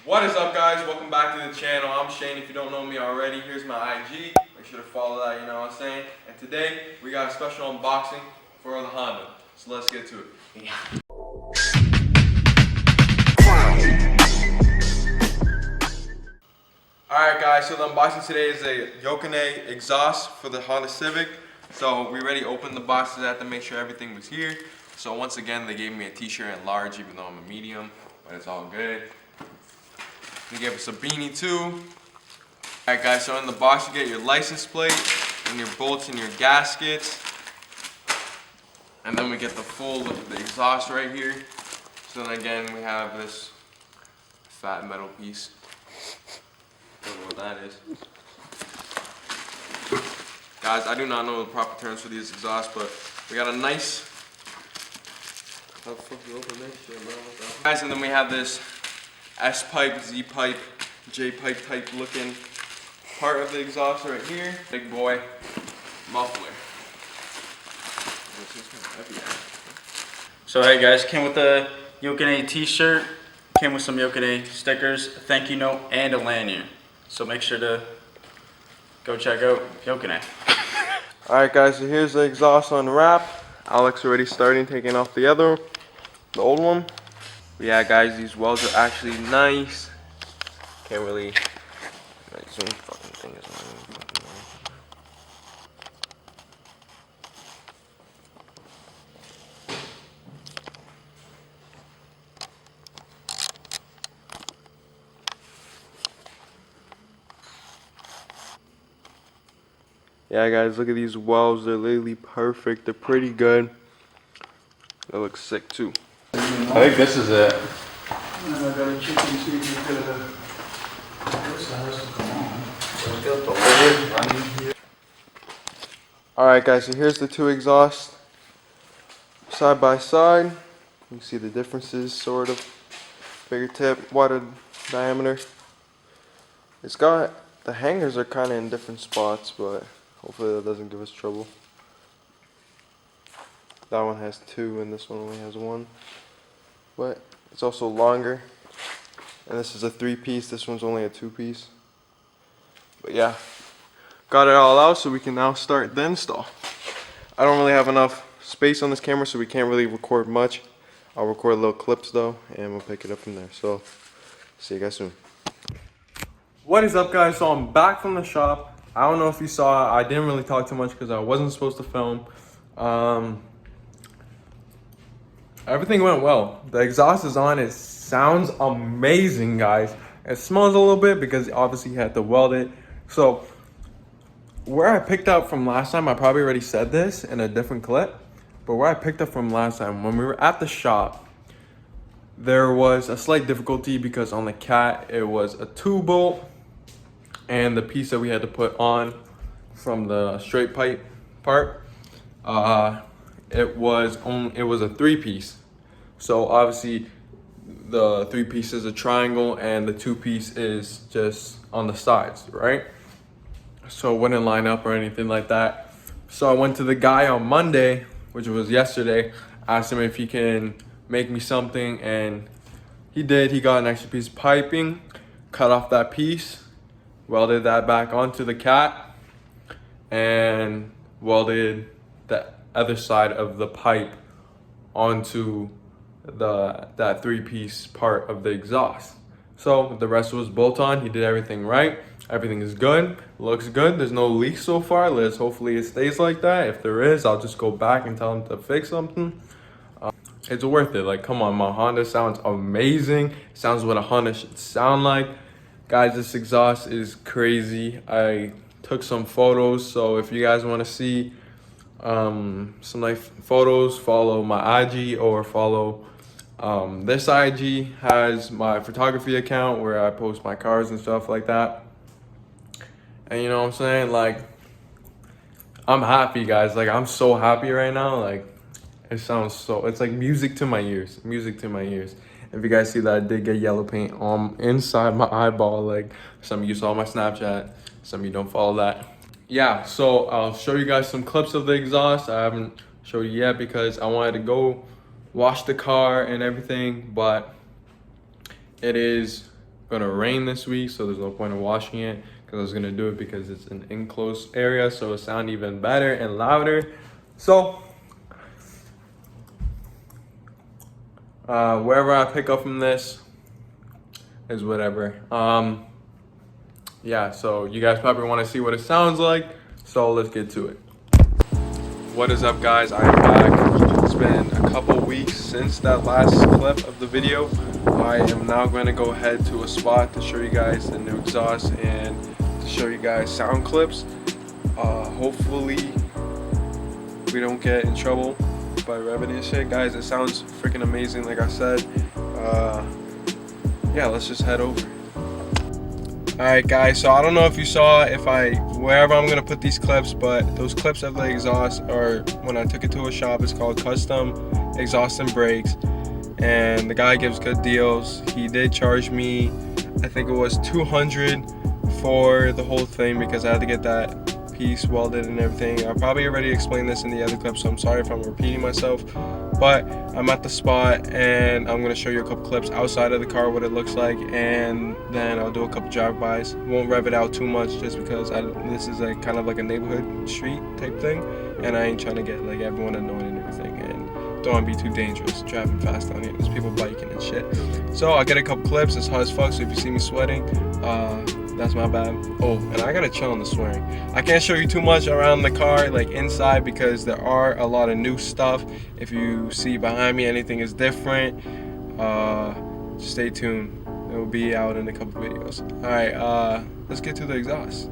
What is up, guys? Welcome back to the channel. I'm Shane. If you don't know me already, here's my IG. Make sure to follow that, you know what I'm saying? And today, we got a special unboxing for the Honda. So let's get to it. Yeah. Alright guys, so the unboxing today is a Yokane exhaust for the Honda Civic. So we already opened the boxes. I had to make sure everything was here. So once again, they gave me a t-shirt in large, even though I'm a medium, but it's all good. They gave us a beanie too. Alright guys, so in the box you get your license plate and your bolts and your gaskets. And then we get the full look of the exhaust right here. So then again, we have this fat metal piece. Don't know what that is. Guys, I do not know the proper terms for these exhausts, but we got a nice... How the fuck you open this shit, bro? Guys, and then we have this S-pipe, Z-pipe, J-pipe type looking part of the exhaust right here. Big boy muffler. So hey guys, came with the Yokane t-shirt, came with some Yokane stickers, a thank you note, and a lanyard. So make sure to go check out Yokane. Alright guys, so here's the exhaust unwrap. Alex already starting taking off the old one. But yeah guys, these welds are actually nice. Can't really zoom fucking thing is not even fucking nice. Yeah guys, look at these welds, they're literally perfect, they're pretty good. They look sick too. I think this is it. Alright guys, so here's the two exhausts side by side. You can see the differences, sort of. Bigger tip, wider diameter. It's got, the hangers are kind of in different spots, but hopefully that doesn't give us trouble. That one has two and this one only has one. But it's also longer. And this is a 3-piece, this one's only a 2-piece. But yeah, got it all out so we can now start the install. I don't really have enough space on this camera so we can't really record much. I'll record little clips though and we'll pick it up from there. So, see you guys soon. What is up guys? So I'm back from the shop. I don't know if you saw, I didn't really talk too much because I wasn't supposed to film. Everything went well. The exhaust is on. It sounds amazing, guys. It smells a little bit because obviously you had to weld it. So where I picked up from last time, I probably already said this in a different clip, but where I picked up from last time, when we were at the shop, there was a slight difficulty because on the Cat, it was a 2-bolt and the piece that we had to put on from the straight pipe part, it was a 3-piece. So obviously the 3-piece is a triangle and the 2-piece is just on the sides, right? So it wouldn't line up or anything like that. So I went to the guy on Monday, which was yesterday, asked him if he can make me something, and he did. He got an extra piece of piping, cut off that piece, welded that back onto the Cat, and welded the other side of the pipe onto that 3-piece part of the exhaust. So the rest was bolt on. He did everything right. Everything is good, looks good. There's no leaks so far. Hopefully it stays like that. If there is, I'll just go back and tell him to fix something. It's worth it. Like, come on, my Honda sounds amazing. It sounds what a Honda should sound like. Guys, this exhaust is crazy. I took some photos, so if you guys want to see some nice photos, follow my IG or follow this IG has my photography account where I post my cars and stuff like that. And you know what I'm saying, like, I'm happy guys, like I'm so happy right now. Like, it sounds so, it's like music to my ears. If you guys see that, I did get yellow paint inside my eyeball. Like, some of you saw my Snapchat, some of you don't follow that. Yeah, so I'll show you guys some clips of the exhaust. I haven't showed you yet because I wanted to go wash the car and everything, but it is gonna rain this week, so there's no point in washing it, because I was gonna do it because it's an enclosed area, so it sounds even better and louder. So wherever I pick up from this is whatever. Yeah, so you guys probably want to see what it sounds like, so let's get to it. What is up, guys? I am back. It's been a couple weeks since that last clip of the video. I am now going to go ahead to a spot to show you guys the new exhaust and to show you guys sound clips. Hopefully we don't get in trouble by revving this shit. Guys, it sounds freaking amazing, like I said. Yeah, let's just head over. Alright guys, so I don't know if you saw wherever I'm gonna put these clips, but those clips of the exhaust are, when I took it to a shop, it's called Custom Exhaust and Brakes, and the guy gives good deals. He did charge me, I think it was $200 for the whole thing, because I had to get that piece welded and everything. I probably already explained this in the other clip, so I'm sorry if I'm repeating myself, but I'm at the spot and I'm going to show you a couple clips outside of the car, what it looks like, and then I'll do a couple drive-bys. Won't rev it out too much just because this is like kind of like a neighborhood street type thing, and I ain't trying to get like everyone annoyed and everything, and don't want to be too dangerous driving fast down here. There's people biking and shit. So I'll get a couple clips. It's hot as fuck, so if you see me sweating, that's my bad. Oh, and I gotta chill on the swearing. I can't show you too much around the car, like inside, because there are a lot of new stuff. If you see behind me anything is different, just stay tuned. It will be out in a couple videos. Alright, let's get to the exhaust.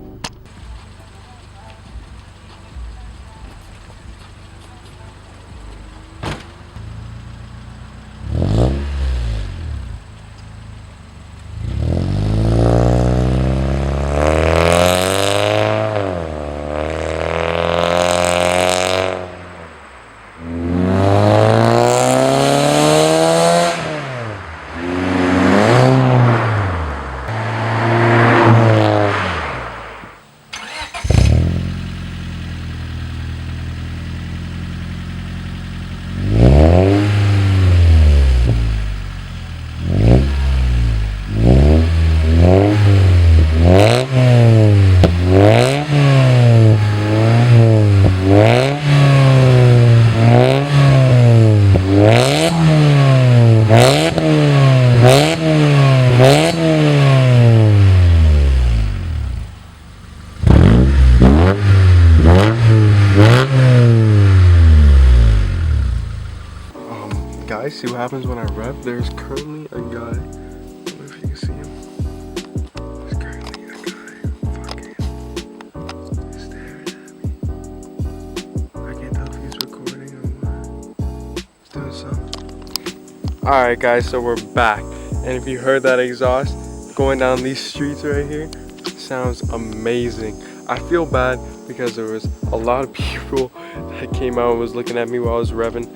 Guys, see what happens when I rev? There's currently a guy, I don't know if you can see him. There's currently a guy fucking staring at me. I can't tell if he's recording or what. He's doing something. Alright guys, so we're back. And if you heard that exhaust going down these streets right here, it sounds amazing. I feel bad because there was a lot of people that came out and was looking at me while I was revving.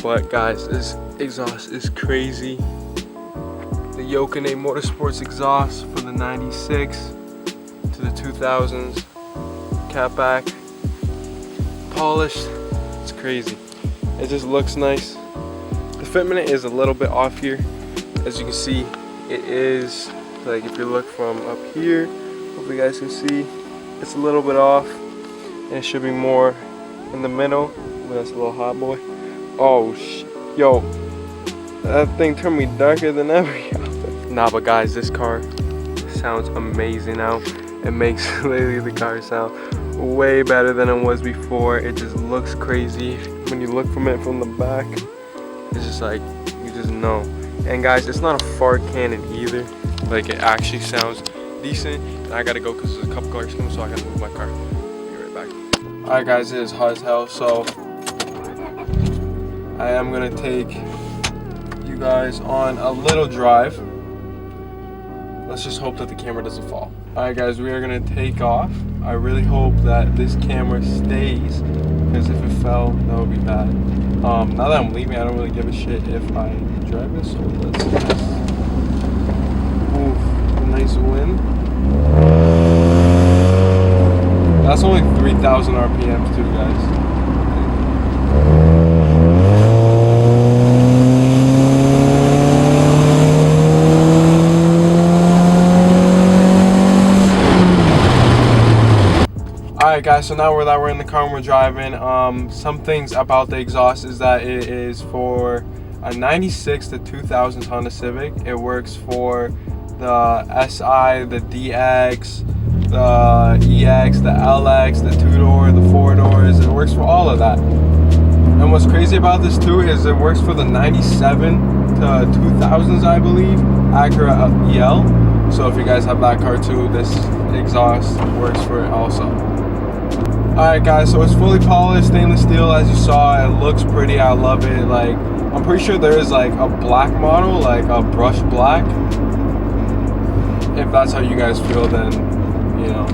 But guys, this exhaust is crazy. The Yonaka Motorsports exhaust from the 96 to the 2000s. Catback, polished, it's crazy. It just looks nice. The fitment is a little bit off here. As you can see, it is, like if you look from up here, hopefully you guys can see, it's a little bit off. And it should be more in the middle. That's a little hot boy. Oh, yo, that thing turned me darker than ever. Nah, but guys, this car sounds amazing now. It makes literally the car sound way better than it was before. It just looks crazy. When you look from it from the back, it's just like, you just know. And guys, it's not a fart cannon either. Like, it actually sounds decent. And I gotta go because there's a couple cars coming, so I gotta move my car. Be right back. Alright guys, it is hot as hell, so I am gonna take you guys on a little drive. Let's just hope that the camera doesn't fall. Alright guys, we are gonna take off. I really hope that this camera stays, because if it fell, that would be bad. Now that I'm leaving, I don't really give a shit if I drive this, so let's ooh, a nice wind. That's only 3,000 RPMs too, guys. Alright guys, so now we're in the car and we're driving. Some things about the exhaust is that it is for a 96 to 2000 Honda Civic. It works for the SI, the DX, the EX, the LX, the 2-door, the 4-doors. It works for all of that. And what's crazy about this too is it works for the 97 to 2000s, I believe, Acura EL. So if you guys have that car too, this exhaust works for it also. Alright guys, so it's fully polished stainless steel as you saw. It looks pretty, I love it. Like, I'm pretty sure there is like a black model, like a brushed black. If that's how you guys feel, then, you know,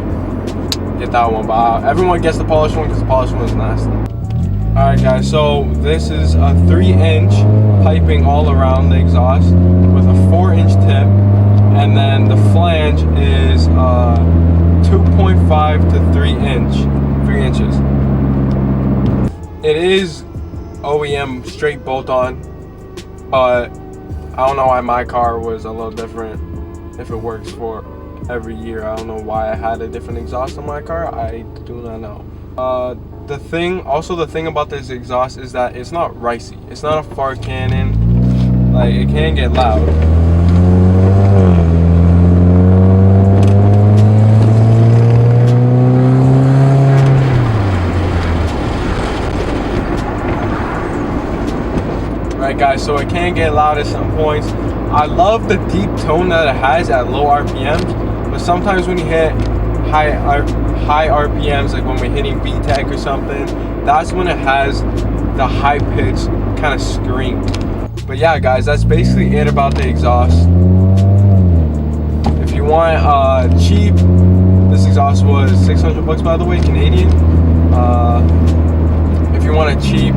get that one. But everyone gets the polished one because the polished one is nasty. Alright guys, so this is a 3-inch piping all around the exhaust with a 4-inch tip. And then the flange is 2.5 to 3 inches. It is OEM straight bolt-on, but I don't know why my car was a little different. If it works for every year, I don't know why I had a different exhaust on my car. I do not know. The thing about this exhaust is that it's not ricey. It's not a fart cannon. Like, it can get loud. Right guys, so it can get loud at some points. I love the deep tone that it has at low RPMs, but sometimes when you hit high RPMs, like when we're hitting VTEC or something, that's when it has the high pitch kind of scream. But yeah guys, that's basically it about the exhaust. If you want cheap, this exhaust was 600 bucks, by the way, Canadian. If you want a cheap,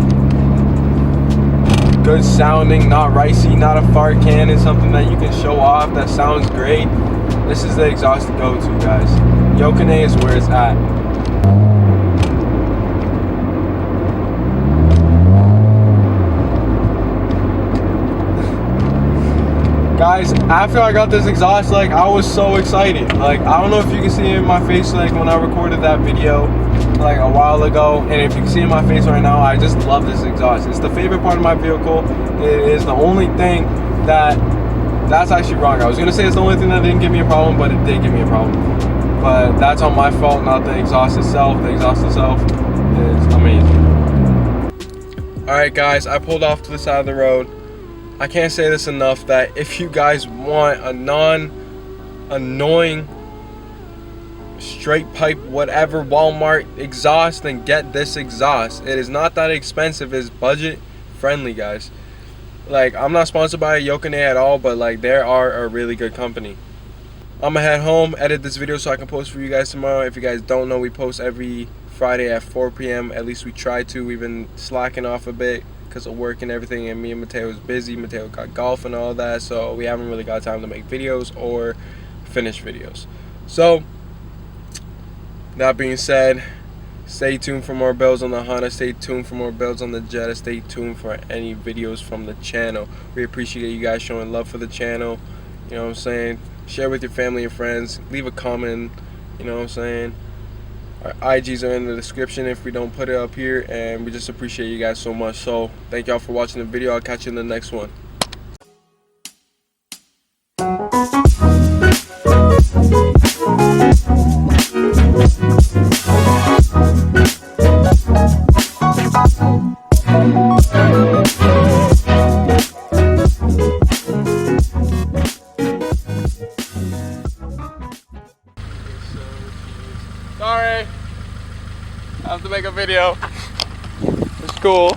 good sounding, not ricey, not a fart cannon, something that you can show off that sounds great, this is the exhaust to go to, guys. Yokane is where it's at. Guys, after I got this exhaust, like, I was so excited. Like, I don't know if you can see it in my face, like when I recorded that video like a while ago, and if you can see it in my face right now, I just love this exhaust. It's the favorite part of my vehicle. It is the only thing that's actually wrong. I was gonna say it's the only thing that didn't give me a problem, but it did give me a problem. But that's on my fault, not the exhaust itself. The exhaust itself is amazing. Alright guys, I pulled off to the side of the road. I can't say this enough, that if you guys want a non-annoying straight pipe, whatever, Walmart exhaust, then get this exhaust. It is not that expensive. It's budget friendly, guys. Like, I'm not sponsored by Yokane at all, but like, they are a really good company. I'm gonna head home, edit this video so I can post for you guys tomorrow. If you guys don't know, we post every Friday at 4 p.m. At least we try to. We've been slacking off a bit because of work and everything, and me and Mateo was busy. Mateo got golf and all that, so we haven't really got time to make videos or finish videos. So that being said, stay tuned for more builds on the Honda, stay tuned for more builds on the Jetta, stay tuned for any videos from the channel. We appreciate you guys showing love for the channel. You know what I'm saying? Share with your family and friends, leave a comment, you know what I'm saying? Our IGs are in the description if we don't put it up here, and we just appreciate you guys so much. So thank y'all for watching the video. I'll catch you in the next one. Sorry, I have to make a video. It's cool.